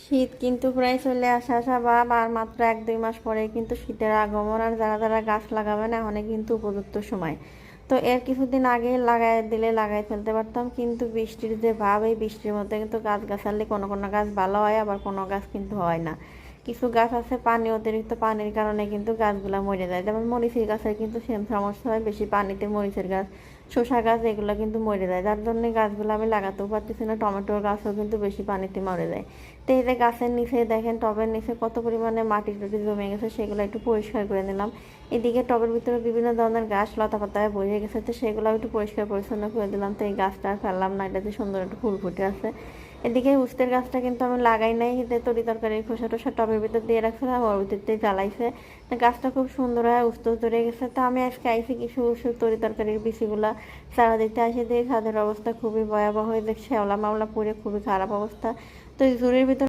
শীত কিন্তু প্রায় চলে আসা ভাব, আর মাত্র 1-2 মাস পরে কিন্তু শীতের আগমন। আর যারা যারা গাছ লাগাবেন এখনই কিন্তু উপযুক্ত সময়। তো এর কিছুদিন আগে লাগাই ফেলতে পারতাম, কিন্তু বৃষ্টির যে ভাব, এই বৃষ্টির মধ্যে কিন্তু গাছগাছালি কোনো কোনো গাছ ভালো হয়, আবার কোনো গাছ কিন্তু হয় না। কিছু গাছ আছে অতিরিক্ত পানির কারণে কিন্তু গাছগুলো মরে যায়, যেমন মরিচের গাছের কিন্তু সেম সমস্যা হয়, বেশি পানিতে মরিচের গাছ, শসা গাছ এগুলো কিন্তু মরে যায়, যার জন্য গাছগুলো আমি লাগাতেও পারতেছি না। টমেটোর গাছও কিন্তু বেশি পানিতে মরে যায়। তো এই যে গাছের নিচে দেখেন, টবের নিচে কত পরিমাণে মাটি টুটি জমে গেছে, সেগুলো একটু পরিষ্কার করে নিলাম। এদিকে টবের ভিতরে বিভিন্ন ধরনের গাছ লতা পাতায় বসে গেছে, তো সেগুলো একটু পরিষ্কার পরিচ্ছন্ন করে দিলাম। তো এই গাছটা আর ফেললাম না, এটাতে সুন্দর একটা ফুল ফুটে আছে। এদিকে উস্তের গাছটা কিন্তু আমি লাগাই নাই, যে তরি তরকারির খোসা টোসা টবের ভিতর দিয়ে রাখছিলাম, ওর ভিতর দিয়ে জ্বালাইছে। গাছটা খুব সুন্দর হয়, উস্ত ধরে গেছে। তো আমি আজকে আইসি কিছু তরি তরকারির বিচিগুলা চারা দিতে আসি, দিয়ে ছাদের অবস্থা খুবই ভয়াবহ, যে শ্যাওলা মাওলা পরে খুবই খারাপ অবস্থা। তো এই ঝুড়ির ভিতর